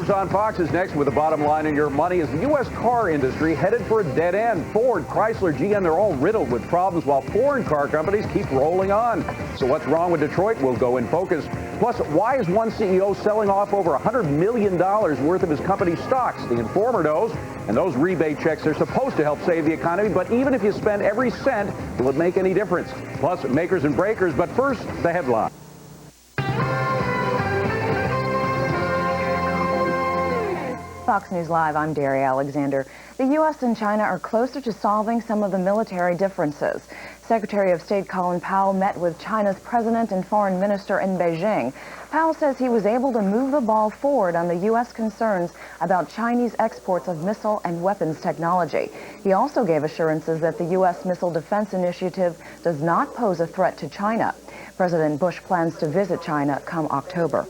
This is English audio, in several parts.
Forbes on Fox is next with the bottom line in your money. Is the U.S. car industry headed for a dead end? Ford, Chrysler, GM, they're all riddled with problems while foreign car companies keep rolling on. So what's wrong with Detroit? We'll go in focus. Plus, why is one CEO selling off over $100 million worth of his company's stocks? The Informer knows. And those rebate checks are supposed to help save the economy. But even if you spend every cent, will it make any difference? Plus, makers and breakers. But first, the headline. Fox News Live, I'm Derry Alexander. The U.S. and China are closer to solving some of the military differences. Secretary of State Colin Powell met with China's president and foreign minister in Beijing. Powell says he was able to move the ball forward on the U.S. concerns about Chinese exports of missile and weapons technology. He also gave assurances that the U.S. Missile Defense Initiative does not pose a threat to China. President Bush plans to visit China come October.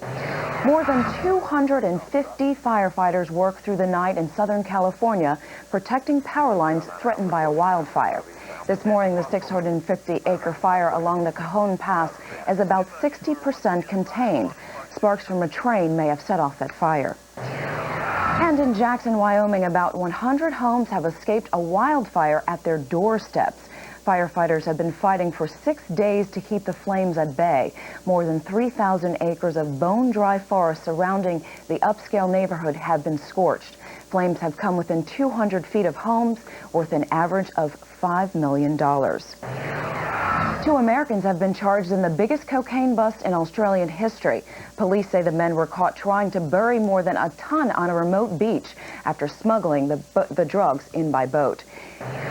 More than 250 firefighters worked through the night in Southern California, protecting power lines threatened by a wildfire. This morning, the 650-acre fire along the Cajon Pass is about 60% contained. Sparks from a train may have set off that fire. And in Jackson, Wyoming, about 100 homes have escaped a wildfire at their doorsteps. Firefighters have been fighting for 6 days to keep the flames at bay. More than 3,000 acres of bone-dry forest surrounding the upscale neighborhood have been scorched. Flames have come within 200 feet of homes worth an average of $5 million. 2 Americans have been charged in the biggest cocaine bust in Australian history. Police say the men were caught trying to bury more than a ton on a remote beach after smuggling the drugs in by boat.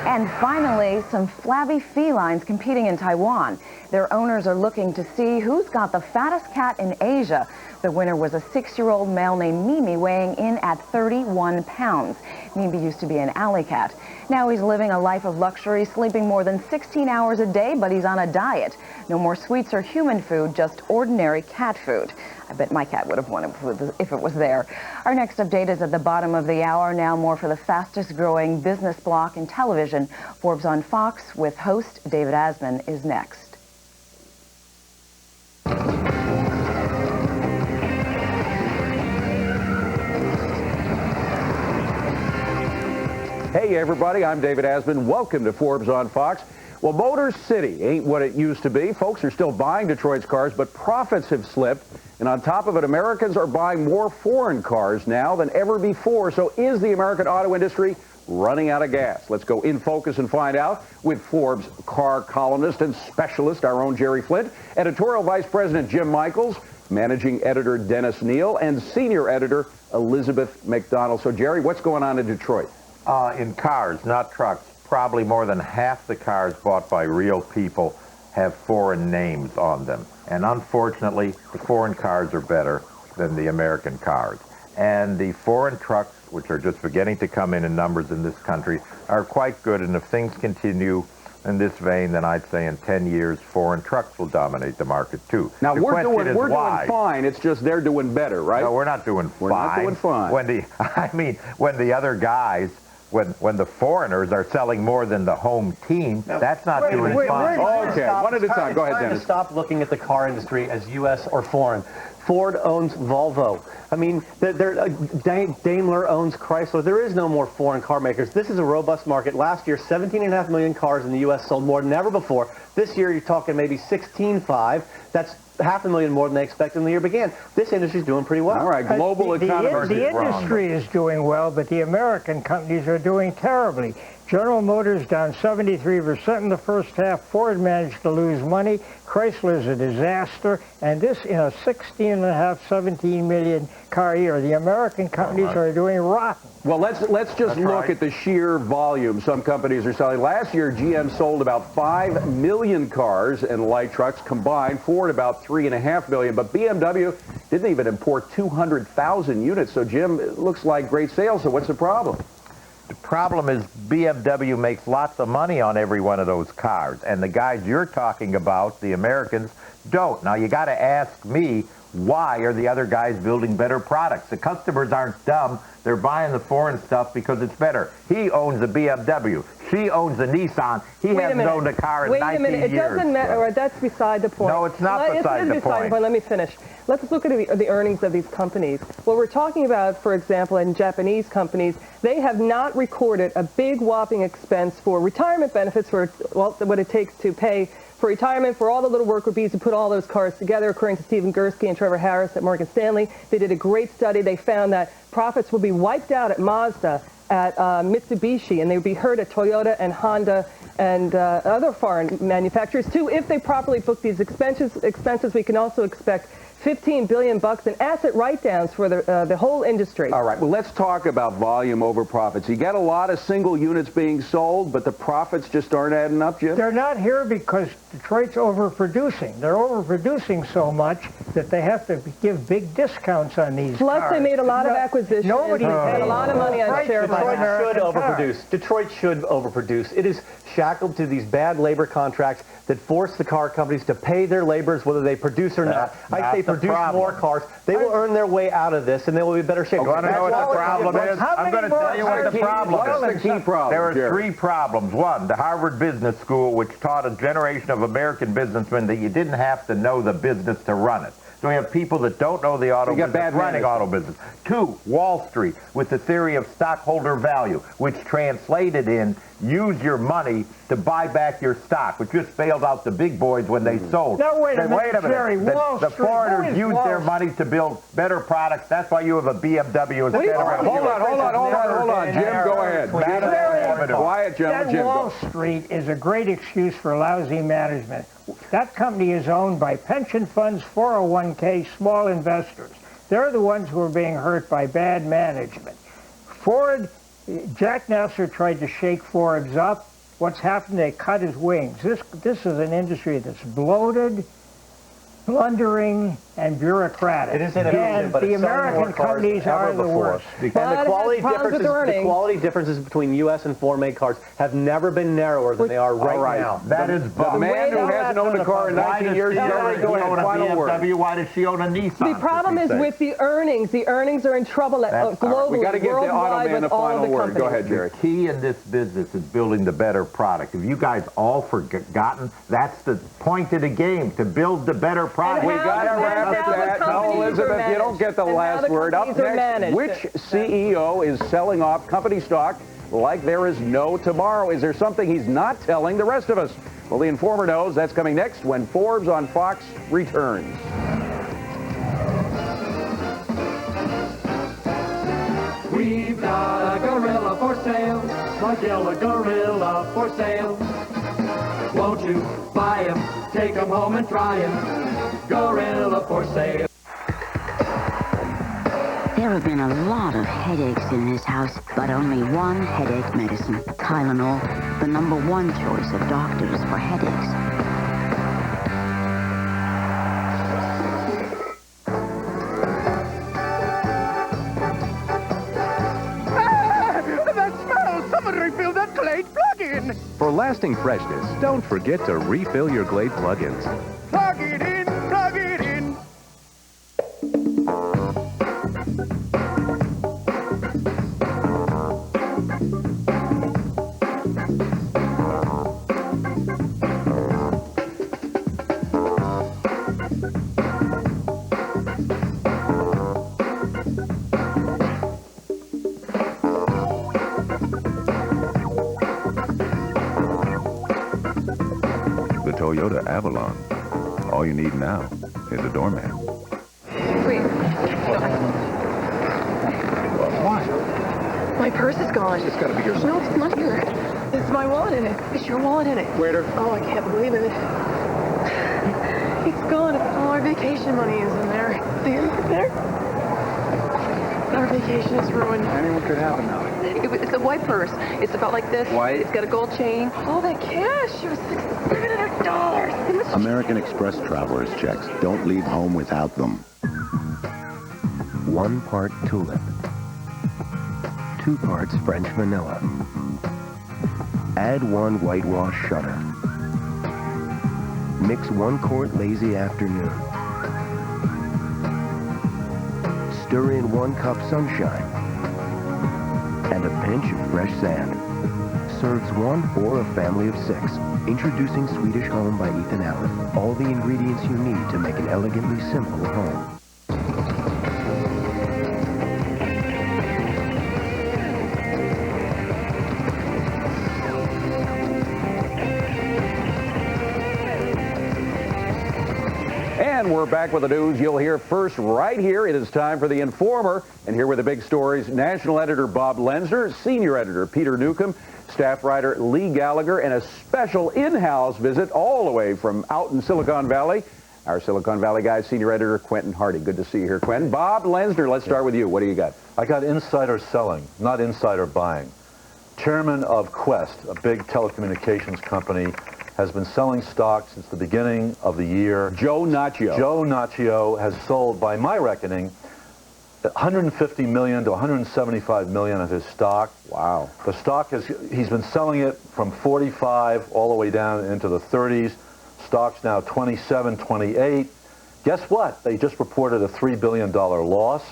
And finally, some flabby felines competing in Taiwan. Their owners are looking to see who's got the fattest cat in Asia. The winner was a 6-year-old male named Mimi, weighing in at 31 pounds. Mimi used to be an alley cat. Now he's living a life of luxury, sleeping more than 16 hours a day, but he's on a diet. No more sweets or human food, just ordinary cat food. I bet my cat would have won if it was there. Our next update is at the bottom of the hour. Now more for the fastest growing business block in television. Forbes on Fox with host David Asman is next. Hey everybody, I'm David Asman. Welcome to Forbes on Fox. Well, Motor City ain't what it used to be. Folks are still buying Detroit's cars, but profits have slipped. And on top of it, Americans are buying more foreign cars now than ever before. So is the American auto industry running out of gas? Let's go in focus and find out with Forbes car columnist and specialist, our own Jerry Flint, editorial vice president Jim Michaels, managing editor Dennis Neal, and senior editor Elizabeth McDonald. So Jerry, what's going on in Detroit? In cars, not trucks, probably more than half the cars bought by real people have foreign names on them. And unfortunately, the foreign cars are better than the American cars. And the foreign trucks, which are just beginning to come in numbers in this country, are quite good. And if things continue in this vein, then I'd say in 10 years, foreign trucks will dominate the market too. Now, we're doing fine. It's just they're doing better, right? No, we're not doing fine. We're not doing fine. When the other guys, when the foreigners are selling more than the home team, that's not doing fine. Okay, one at a time. Go ahead, Dennis. To stop looking at the car industry as U.S. or foreign. Ford owns Volvo. I mean, Daimler owns Chrysler. There is no more foreign car makers. This is a robust market. Last year, 17.5 million cars in the U.S. sold, more than ever before. This year, you're talking maybe 16.5. That's 500,000 more than they expected when the year began. This industry's doing pretty well. All right, global economy. The industry is doing well, but the American companies are doing terribly. General Motors down 73% in the first half. Ford managed to lose money. Chrysler's a disaster. And this in a 16.5, 17 million car year. The American companies are doing rotten. Well, let's just look at the sheer volume some companies are selling. Last year, GM sold about 5 million cars and light trucks combined. Ford about 3.5 million. But BMW didn't even import 200,000 units. So, Jim, it looks like great sales. So what's the problem? The problem is BMW makes lots of money on every one of those cars, and the guys you're talking about, the Americans, don't. Now, you got to ask me, why are the other guys building better products? The customers aren't dumb. They're buying the foreign stuff because it's better. He owns a BMW. she owns a Nissan. He hasn't owned a car in 19 years. Wait a minute. It doesn't matter. Or that's beside the point. No, it's not beside the point. Let me finish. Let's look at the earnings of these companies. What we're talking about, for example, in Japanese companies, they have not recorded a big whopping expense for retirement benefits for what it takes to pay for retirement, for all the little worker bees to put all those cars together. According to Stephen Gursky and Trevor Harris at Morgan Stanley, they did a great study. They found that profits will be wiped out at Mazda, at Mitsubishi, and they would be hurt at Toyota and Honda and other foreign manufacturers too. If they properly book these expenses, we can also expect $15 billion in asset write-downs for the whole industry. All right, well, let's talk about volume over profits. You got a lot of single units being sold, but the profits just aren't adding up, Jim? They're not here because Detroit's overproducing. They're overproducing so much that they have to give big discounts on these Plus, cars. they made a lot of acquisitions. Nobody made a lot of money on share buybacks. Detroit should overproduce. It is shackled to these bad labor contracts that force the car companies to pay their laborers whether they produce or not. I say produce more cars. They will earn their way out of this, and they will be in better shape. You want to know what the problem is? I'm going to tell you what the problem is. What's the key problem? There are three problems. One, the Harvard Business School, which taught a generation of American businessmen that you didn't have to know the business to run it. So we have people that don't know the auto business running auto business. Two, Wall Street with the theory of stockholder value, which translated in use your money to buy back your stock, which just failed out the big boys when they sold. Now, wait a minute, Jerry, The foreigners used their money to build better products. That's why you have a BMW as a better. Hold on, Jim, go ahead. Quiet, gentlemen. That Wall Street is a great excuse for lousy management. That company is owned by pension funds, 401k, small investors. They're the ones who are being hurt by bad management. Ford, Jack Nasser tried to shake Forbes up. What's happened? They cut his wings. This is an industry that's bloated, blundering, and bureaucratic. It is inefficient, but the American companies are the worst. And the quality differences between U.S. and foreign-made cars have never been narrower than they are right now. That is the man who hasn't owned a car in 19 years is already going on final word. Why does she own a Nissan? The problem is with the earnings. The earnings are in trouble globally, We got to give the auto man the final word. Go ahead, Jerry. The key in this business is building the better product. Have you guys all forgotten? That's the point of the game, to build the better product. We got to wrap it that. No, Elizabeth, you don't get the last word. Up next, which CEO is selling off company stock like there is no tomorrow? Is there something he's not telling the rest of us? Well, the Informer knows. That's coming next when Forbes on Fox returns. We've got a gorilla for sale, a yellow gorilla for sale. Won't you buy him, take him home and try him? Gorilla for sale. There have been a lot of headaches in this house, but only one headache medicine, Tylenol, the #1 choice of doctors for headaches. For lasting freshness, don't forget to refill your Glade plug-ins. Plug it in, plug it in. The Toyota Avalon. All you need now is a doorman. Wait. My purse is gone. It's got to be yours. No, it's not here. It's my wallet in it. It's your wallet in it. Waiter. Oh, I can't believe it. It's gone. All our vacation money is in there. See it there? Our vacation is ruined. Anyone could happen now. It's a white purse. It's about like this. White? It's got a gold chain. All that cash. It was $700. American Express travelers checks don't leave home without them. 1 part tulip, 2 parts French vanilla. Add 1 whitewash shutter. Mix 1 quart lazy afternoon. Stir in 1 cup sunshine and a pinch of fresh sand. serves one or a family of 6. Introducing Swedish Home by Ethan Allen. All the ingredients you need to make an elegantly simple home. And we're back with the news you'll hear first right here. It is time for The Informer. And here with the big stories, national editor Bob Lenzner, senior editor Peter Newcomb, staff writer Lee Gallagher, and a special in-house visit all the way from out in Silicon Valley, our Silicon Valley guy, senior editor Quentin Hardy. Good to see you here, Quentin. Bob Lenzner, let's start with you. What do you got? I got insider selling, not insider buying. Chairman of Quest, a big telecommunications company, has been selling stock since the beginning of the year. Joe Naccio. Joe Naccio has sold, by my reckoning, 150 million to 175 million of his stock. Wow. The stock he's been selling it from 45 all the way down into the 30s. Stock's now 27, 28. Guess what? They just reported a $3 billion loss.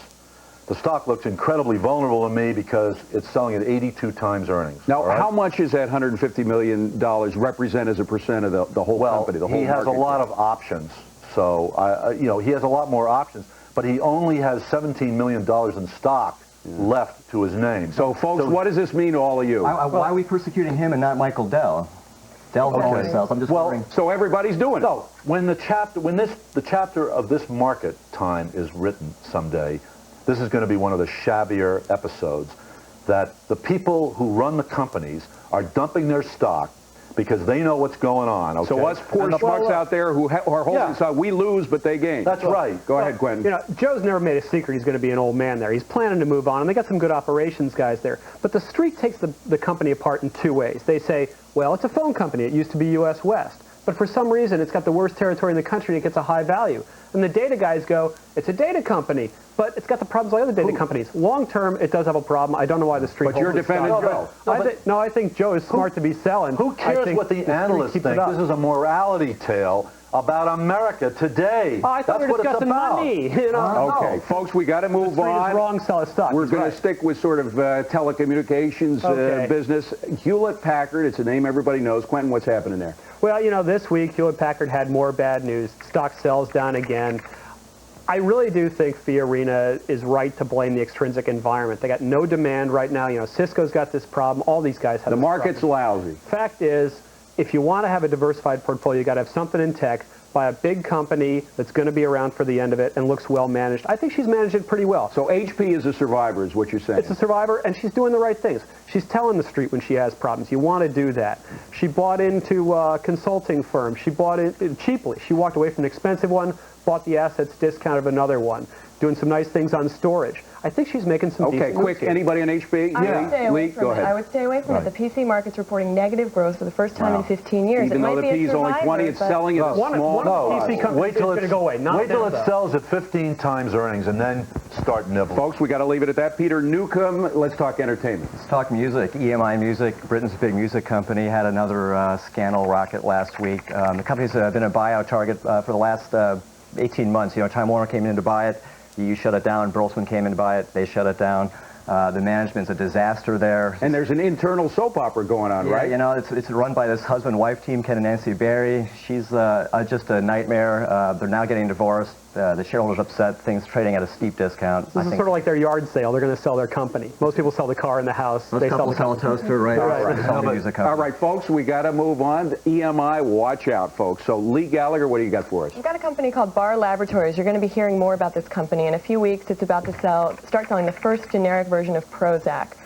The stock looks incredibly vulnerable to me because it's selling at 82 times earnings. Now, how much is that $150 million represent as a percent of the whole company, the whole he has a market lot cap? of options. So, you know, he has a lot more options, but he only has $17 million in stock left to his name. So, folks, what does this mean to all of you? Why are we persecuting him and not Michael Dell? Dell always sells. I'm just wondering. So everybody's doing it. No, when the chapter of this market time is written someday, this is going to be one of the shabbier episodes, that the people who run the companies are dumping their stock because they know what's going on. Okay? So us poor schmucks out there who are holding stock, we lose, but they gain. That's right. Go ahead, Quentin. You know, Joe's never made a secret he's going to be an old man there. He's planning to move on, and they got some good operations guys there. But the street takes the company apart in two ways. They say, well, it's a phone company. It used to be U.S. West. But for some reason, it's got the worst territory in the country, and it gets a high value. And the data guys go, it's a data company, but it's got the problems like other data companies. Long term, it does have a problem. I don't know why the street. But you're defending Joe. I think Joe is smart to be selling. Who cares what the analysts think? This is a morality tale about America today. I thought we were discussing money. You know? Okay, folks, we got to move on. Wrong sell of stock. We're going to stick with sort of telecommunications business. Hewlett-Packard, it's a name everybody knows. Quentin, what's happening there? Well, you know, this week Hewlett-Packard had more bad news. Stock sells down again. I really do think Fiorina is right to blame the extrinsic environment. They got no demand right now. You know, Cisco's got this problem. All these guys have the market's lousy. Fact is, if you want to have a diversified portfolio, you got to have something in tech. Buy a big company that's going to be around for the end of it and looks well managed. I think she's managed it pretty well. So HP is a survivor, is what you're saying? It's a survivor, and she's doing the right things. She's telling the street when she has problems. You want to do that. She bought into a consulting firm. She bought it cheaply. She walked away from an expensive one, bought the assets discount of another one, doing some nice things on storage. I think she's making some decent quick. moves. Anybody on HP? I would stay away Lee, from go it. ahead. I would stay away from it. The PC market's reporting negative growth for the first time in 15 years. Even though the P is only 20, it's selling at a small PC company is going to go away. Wait till it sells at 15 times earnings and then start nibbling. Folks, we got to leave it at that. Peter Newcomb, let's talk entertainment. Let's talk music. EMI Music, Britain's big music company, had another scandal rocket last week. The company's been a buyout target for the last 18 months. You know, Time Warner came in to buy it. You shut it down. Bertelsmann came in to buy it. They shut it down. The management's a disaster there. And there's an internal soap opera going on, right? You know, it's run by this husband-wife team, Ken and Nancy Barry. She's just a nightmare. They're now getting divorced. The shareholders upset. Things trading at a steep discount. This is sort of like their yard sale. They're going to sell their company. Most people sell the car and the house. Most couples sell a toaster, right? All right, folks, we got to move on. EMI, watch out, folks. So, Lee Gallagher, what do you got for us? We've got a company called Barr Laboratories. You're going to be hearing more about this company. In a few weeks, it's about to start selling the first generic version of Prozac.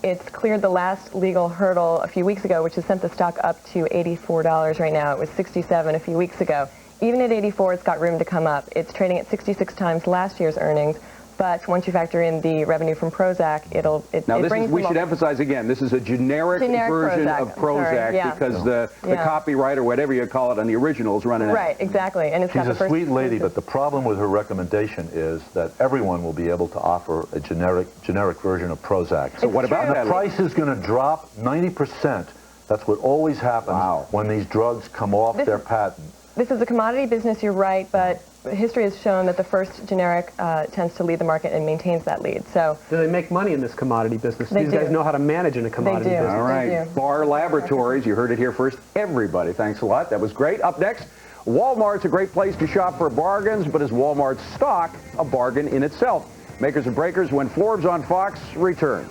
It's cleared the last legal hurdle a few weeks ago, which has sent the stock up to $84 right now. It was $67 a few weeks ago. Even at 84, it's got room to come up. It's trading at 66 times last year's earnings, but once you factor in the revenue from Prozac, we should emphasize again, this is a generic version of Prozac because the copyright or whatever you call it on the original is running out. Right, exactly. And it's She's a sweet lady, but the problem with her recommendation is that everyone will be able to offer a generic version of Prozac. So what about that? The price is going to drop 90%. That's what always happens when these drugs come off their patent. This is a commodity business, you're right, but history has shown that the first generic tends to lead the market and maintains that lead. So do they make money in this commodity business? These guys know how to manage in a commodity business. All right, Barr Laboratories, you heard it here first. Everybody, thanks a lot. That was great. Up next, Walmart's a great place to shop for bargains, but is Walmart's stock a bargain in itself? Makers and breakers when Forbes on Fox returns.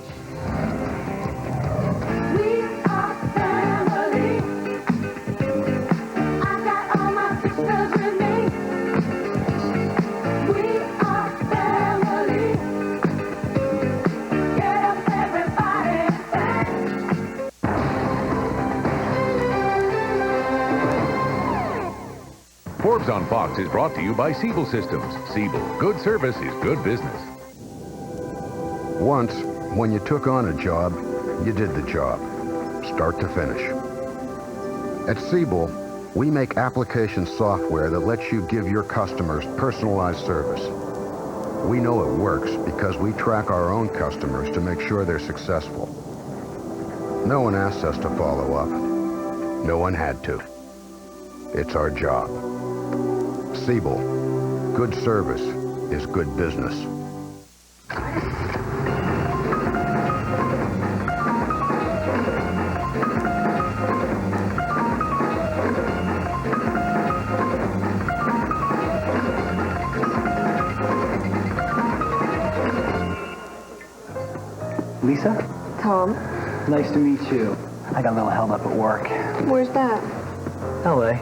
Forbes on Fox is brought to you by Siebel Systems. Siebel, good service is good business. Once, when you took on a job, you did the job, start to finish. At Siebel, we make application software that lets you give your customers personalized service. We know it works because we track our own customers to make sure they're successful. No one asked us to follow up. No one had to. It's our job. Siebel, good service is good business. Lisa? Tom. Nice to meet you. I got a little held up at work. Where's that? L.A.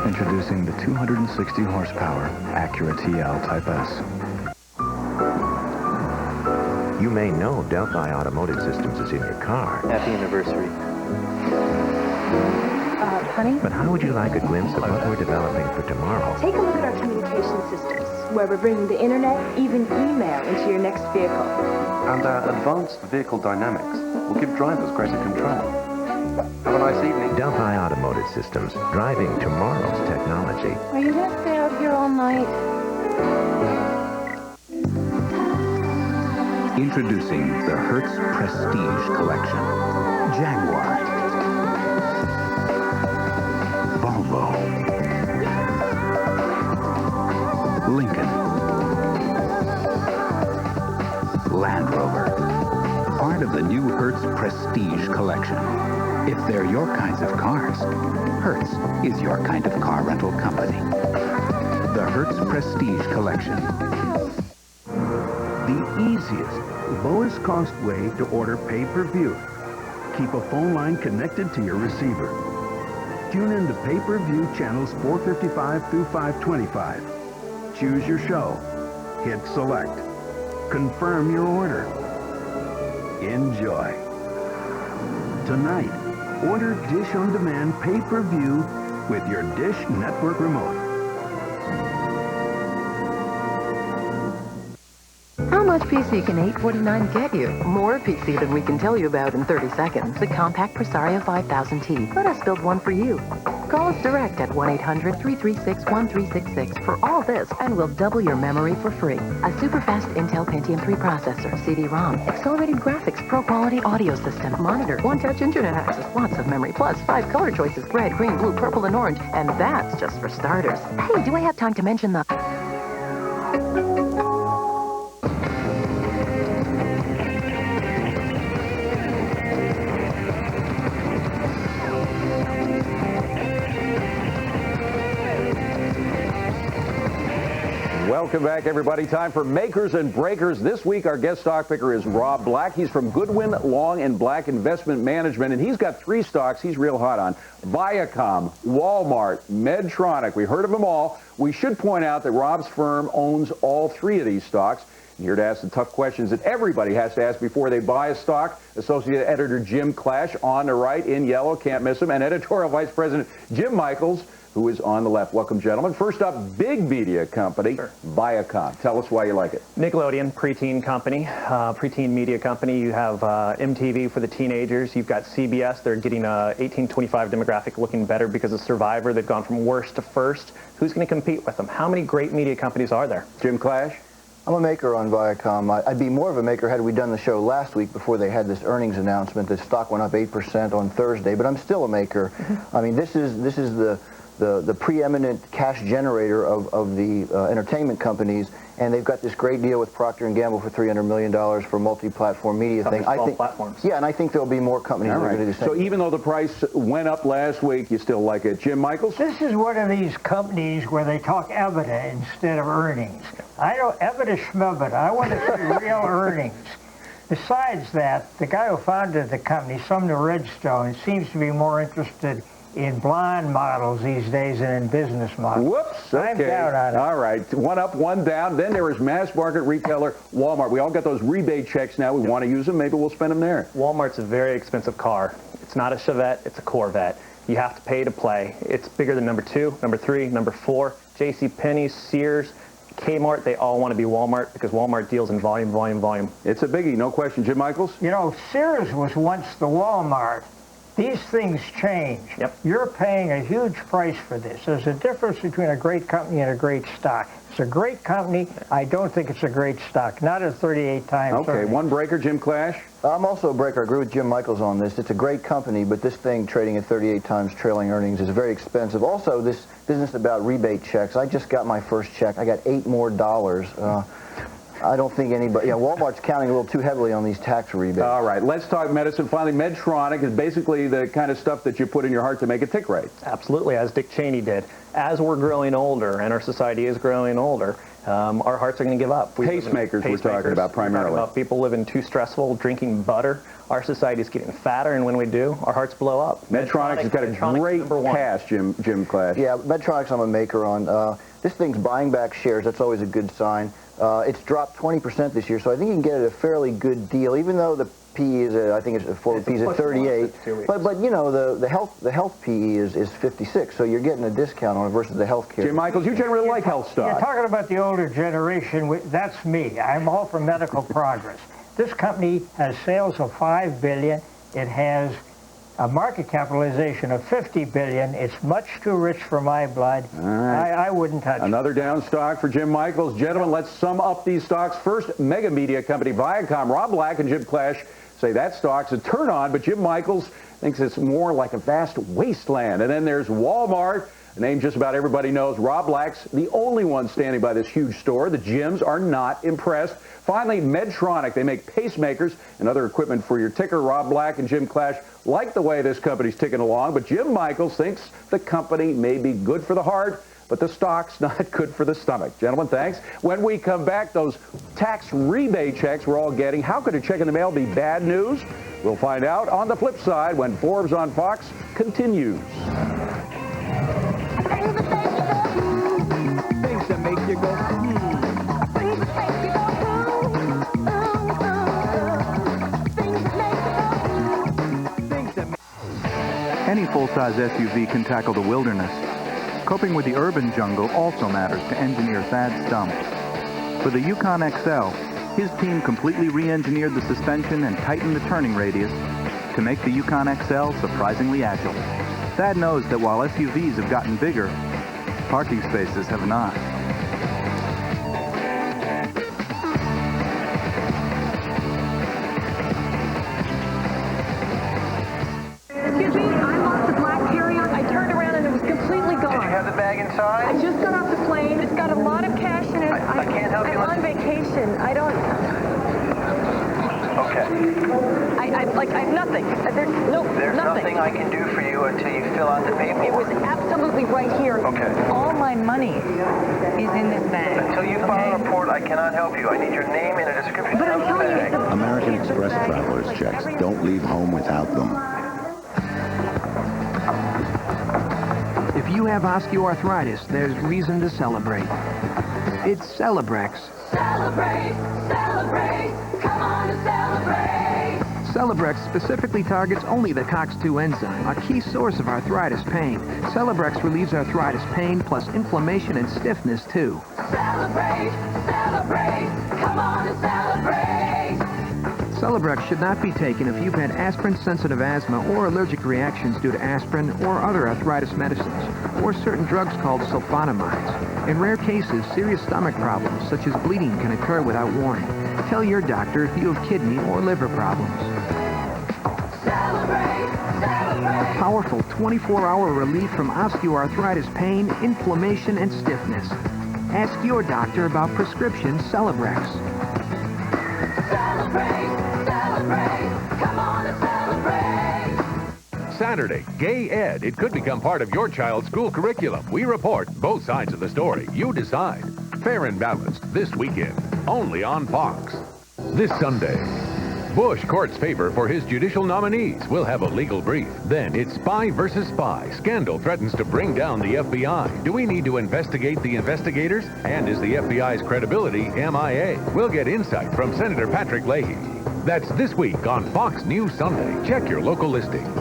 Introducing the 260 horsepower Acura TL Type S. You may know Delphi Automotive Systems is in your car. Happy anniversary. Honey? But how would you like a glimpse of what we're developing for tomorrow? Take a look at our communication systems, where we're bringing the internet, even email, into your next vehicle. And our advanced vehicle dynamics will give drivers greater control. Have a nice evening. Delphi Automotive Systems, driving tomorrow's technology. Are you going to stay out here all night? Introducing the Hertz Prestige Collection. Jaguar. Volvo. Lincoln. Land Rover. Part of the new Hertz Prestige Collection. If they're your kinds of cars, Hertz is your kind of car rental company. The Hertz Prestige Collection. The easiest, lowest cost way to order pay-per-view. Keep a phone line connected to your receiver. Tune in to pay-per-view channels 455 through 525. Choose your show. Hit select. Confirm your order. Enjoy. Tonight, order Dish On Demand pay-per-view with your Dish Network remote. How much PC can $849 get you? More PC than we can tell you about in 30 seconds. The compact Presario 5000T. Let us build one for you. Call us direct at 1-800-336-1366 for all this, and we'll double your memory for free. A super-fast Intel Pentium 3 processor, CD-ROM, accelerated graphics, pro-quality audio system, monitor, one-touch internet access, lots of memory, plus 5 color choices, red, green, blue, purple, and orange, and that's just for starters. Hey, do I have time to mention the... Welcome back, everybody. Time for Makers and Breakers. This week, our guest stock picker is Rob Black. He's from Goodwin, Long & Black Investment Management, and he's got 3 stocks he's real hot on. Viacom, Walmart, Medtronic. We heard of them all. We should point out that Rob's firm owns all 3 of these stocks. I'm here to ask the tough questions that everybody has to ask before they buy a stock. Associate Editor Jim Clash on the right in yellow, can't miss him, and Editorial Vice President Jim Michaels, who is on the left. Welcome, gentlemen. First up, big media company, Viacom. Tell us why you like it. Nickelodeon, preteen company, preteen media company. You have MTV for the teenagers. You've got CBS. They're getting a 18-25 demographic looking better because of Survivor. They've gone from worst to first. Who's going to compete with them? How many great media companies are there? Jim Clash? I'm a maker on Viacom. I'd be more of a maker had we done the show last week before they had this earnings announcement. The stock went up 8% on Thursday, but I'm still a maker. I mean, this is the the preeminent cash generator of the entertainment companies, and they've got this great deal with Procter & Gamble for $300 million for a multi-platform media thing. I think platforms. Yeah, and I think there'll be more companies that are going to do the same. So even though the price went up last week, you still like it. Jim Michaels? This is one of these companies where they talk EBITDA instead of earnings. I don't EBITDA schmebita. I want to see real earnings. Besides that, the guy who founded the company, Sumner Redstone, seems to be more interested in blonde models these days than in business models. Whoops. Okay. I'm down on it. All right. One up, one down. Then there is mass market retailer Walmart. We all got those rebate checks now. We want to use them. Maybe we'll spend them there. Walmart's a very expensive car. It's not a Chevette. It's a Corvette. You have to pay to play. It's bigger than number 2, number 3, number 4. JCPenney, Sears, Kmart, they all want to be Walmart because Walmart deals in volume, volume, volume. It's a biggie, no question. Jim Michaels? You know, Sears was once the Walmart. These things change. Yep. You're paying a huge price for this. There's a difference between a great company and a great stock. It's a great company. I don't think it's a great stock. Not at 38 times. Okay, earnings. one breaker, Jim Clash. I'm also a breaker. I agree with Jim Michaels on this. It's a great company, but this thing trading at 38 times trailing earnings is very expensive. Also, this business about rebate checks. I just got my first check. I got $8 more. I don't think anybody, Walmart's counting a little too heavily on these tax rebates. All right, let's talk medicine. Finally, Medtronic is basically the kind of stuff that you put in your heart to make it tick right. Absolutely, as Dick Cheney did. As we're growing older, and our society is growing older, our hearts are going to give up. Pacemakers we're talking about primarily. We're talking about people living too stressful, drinking butter. Our society is getting fatter, and when we do, our hearts blow up. Medtronic has got a great cast, Jim Clash. Yeah, Medtronic's I'm a maker on. This thing's buying back shares. That's always a good sign. It's dropped 20% this year, so I think you can get it at a fairly good deal, even though the PE is, I think it's forward PE is at 38. But you know, the health PE is 56, so you're getting a discount on it versus the healthcare. Jim Michaels, you generally like health stocks. You're talking about the older generation. That's me. I'm all for medical progress. This company has sales of $5 billion. It has a market capitalization of $50 billion. It's much too rich for my blood. All right. I wouldn't touch it. Another down stock for Jim Michaels. Gentlemen, let's sum up these stocks. First, mega media company Viacom. Rob Black and Jim Clash say that stock's a turn on, but Jim Michaels thinks it's more like a vast wasteland. And then there's Walmart, a name just about everybody knows. Rob Black's the only one standing by this huge store. The Jims are not impressed. Finally, Medtronic. They make pacemakers and other equipment for your ticker. Rob Black and Jim Clash like the way this company's ticking along, but Jim Michaels thinks the company may be good for the heart, but the stock's not good for the stomach. Gentlemen, thanks. When we come back, those tax rebate checks we're all getting, how could a check in the mail be bad news? We'll find out on the flip side when Forbes on Fox continues. Things that make you go, Any full-size SUV can tackle the wilderness. Coping with the urban jungle also matters to engineer Thad Stump. For the Yukon XL, his team completely re-engineered the suspension and tightened the turning radius to make the Yukon XL surprisingly agile. Thad knows that while SUVs have gotten bigger, parking spaces have not. Excuse me, I lost the black carry-on. I turned around and it was completely gone. Did you have the bag inside? I just got off the plane. It's got a lot of cash in it. I can't help you. I'm on vacation. I don't... Okay. I have nothing. There's nothing. I can do for you until you fill out the paperwork. It was absolutely right here. Okay. All my money is in this bag. Until you file a report, I cannot help you. I need your name and a description But I'm of the telling bag. you, American Express traveler's checks. Don't leave home without them. If you have osteoarthritis, there's reason to celebrate. It's Celebrex. Celebrate, celebrate, come on and celebrate. Celebrex specifically targets only the COX-2 enzyme, a key source of arthritis pain. Celebrex relieves arthritis pain plus inflammation and stiffness too. Celebrate, celebrate, come on and celebrate. Celebrex should not be taken if you've had aspirin-sensitive asthma or allergic reactions due to aspirin or other arthritis medicines, or certain drugs called sulfonamides. In rare cases, serious stomach problems, such as bleeding, can occur without warning. Tell your doctor if you have kidney or liver problems. Celebrate, celebrate. powerful 24-hour relief from osteoarthritis pain, inflammation, and stiffness. Ask your doctor about prescription Celebrex. Celebrate, celebrate, come on and celebrate. Saturday, Gay Ed. It could become part of your child's school curriculum. We report both sides of the story. You decide. Fair and balanced this weekend, only on Fox. This Sunday, Bush courts favor for his judicial nominees. We'll have a legal brief. Then it's spy versus spy. Scandal threatens to bring down the FBI. Do we need to investigate the investigators? And is the FBI's credibility MIA? We'll get insight from Senator Patrick Leahy. That's this week on Fox News Sunday. Check your local listing.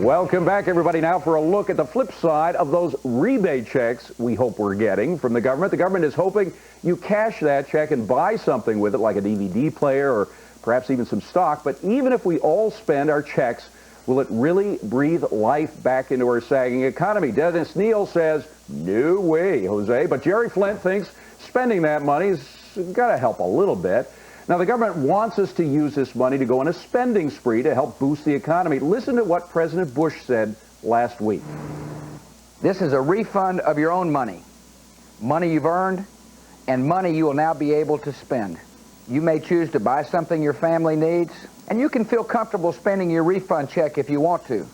Welcome back, everybody, now for a look at the flip side of those rebate checks we hope we're getting from the government. The government is hoping you cash that check and buy something with it, like a DVD player or perhaps even some stock. But even if we all spend our checks, will it really breathe life back into our sagging economy? Dennis Neal says, no way, Jose. But Jerry Flint thinks spending that money's got to help a little bit. Now, the government wants us to use this money to go on a spending spree to help boost the economy. Listen to what President Bush said last week. This is a refund of your own money. Money you've earned and money you will now be able to spend. You may choose to buy something your family needs, and you can feel comfortable spending your refund check if you want to.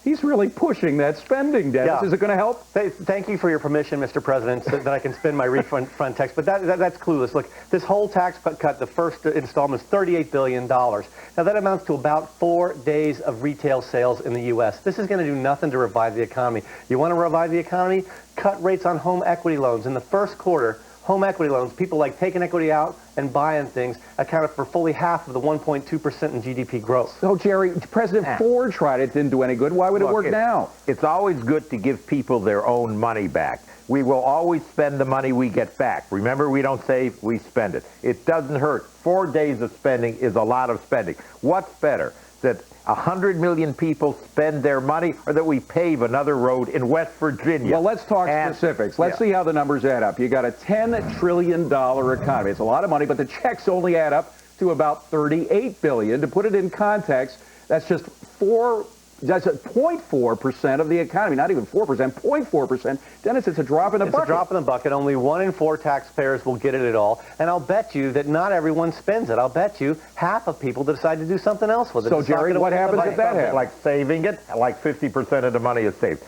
He's really pushing that spending, Dennis. Yeah. Is it going to help? Thank you for your permission, Mr. President, so that I can spend my refund tax. But that's clueless. Look, this whole tax cut, the first installment is $38 billion. Now, that amounts to about 4 days of retail sales in the U.S. This is going to do nothing to revive the economy. You want to revive the economy? Cut rates on home equity loans. In the first quarter, home equity loans, people like taking equity out and buying things, accounted for fully half of the 1.2% in GDP growth. So, Jerry, President Ford tried it, didn't do any good. Why would it work now? It's always good to give people their own money back. We will always spend the money we get back. Remember, we don't save, we spend it. It doesn't hurt. 4 days of spending is a lot of spending. What's better, that 100 million people spend their money, or that we pave another road in West Virginia? Well, let's talk specifics. Let's see how the numbers add up. You got a $10 trillion economy. It's a lot of money, but the checks only add up to about $38 billion. To put it in context, that's just 0.4% of the economy, not even 4%, 0.4%. Dennis, it's a drop in the bucket. It's a drop in the bucket. Only 1 in 4 taxpayers will get it at all. And I'll bet you that not everyone spends it. I'll bet you half of people decide to do something else with it. So, Jerry, what happens if that happens? Like saving it, like 50% of the money is saved.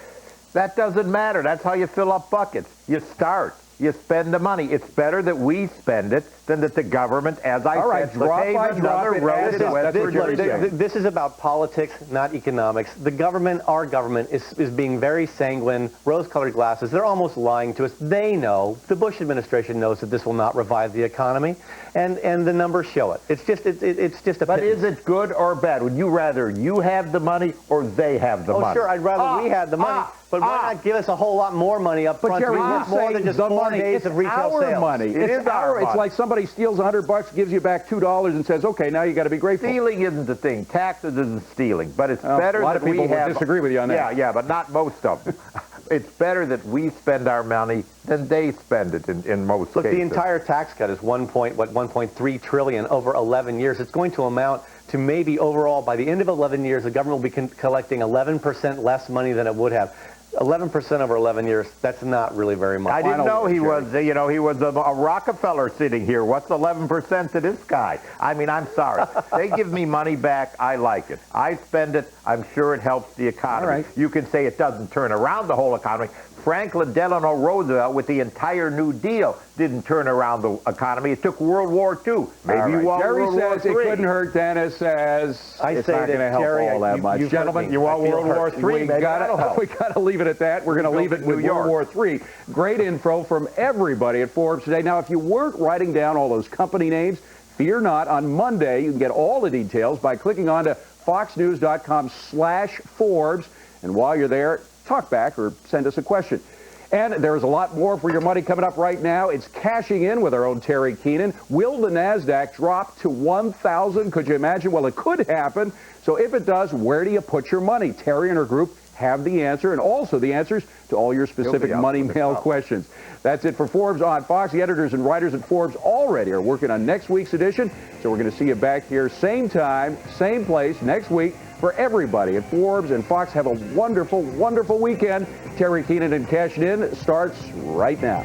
That doesn't matter. That's how you fill up buckets. You start. You spend the money. It's better that we spend it than that the government, as I said, pave another road in West Virginia. This is about politics, not economics. The government, our government, is being very sanguine, rose-colored glasses. They're almost lying to us. They know, the Bush administration knows that this will not revive the economy, and the numbers show it. It's just a. But is it good or bad? Would you rather you have the money or they have the money? Oh, sure, I'd rather we had the money. But why not give us a whole lot more money up front? But Jerry, more than just 4 days of retail sales. Money. It's our money. It's like somebody steals $100, gives you back $2, and says, "Okay, now you got to be grateful." Stealing isn't the thing. Taxes isn't stealing, but it's better that we have. A lot of people would disagree with you on that. Yeah, but not most of them. It's better that we spend our money than they spend it in most cases. Look, the entire tax cut is 1.3 trillion over 11 years. It's going to amount to maybe overall by the end of 11 years, the government will be collecting 11% less money than it would have. 11% over 11 years, that's not really very much. I didn't know he was, he was a Rockefeller sitting here. What's 11% to this guy? I mean, I'm sorry. They give me money back, I like it. I spend it, I'm sure it helps the economy. All right. You can say it doesn't turn around the whole economy. Franklin Delano Roosevelt, with the entire New Deal, didn't turn around the economy. It took World War II. Maybe you want Jerry World War III. says it couldn't hurt. Dennis says it's not going to help all that much. Gentlemen, you want World War III? We got to leave it at that. We're going to leave it with World War III. Great info from everybody at Forbes today. Now, if you weren't writing down all those company names, fear not. On Monday, you can get all the details by clicking on to foxnews.com/Forbes. And while you're there, talk back or send us a question. And there's a lot more for your money coming up right now. It's cashing in with our own Terry Keenan. Will the NASDAQ drop to 1,000? Could you imagine? Well, it could happen. So if it does, where do you put your money? Terry and her group have the answer and also the answers to all your specific money mail questions. That's it for Forbes on Fox. The editors and writers at Forbes already are working on next week's edition, so we're going to see you back here same time, same place next week. For everybody at Forbes and Fox, have a wonderful, wonderful weekend. Terry Keenan and Cash It In starts right now.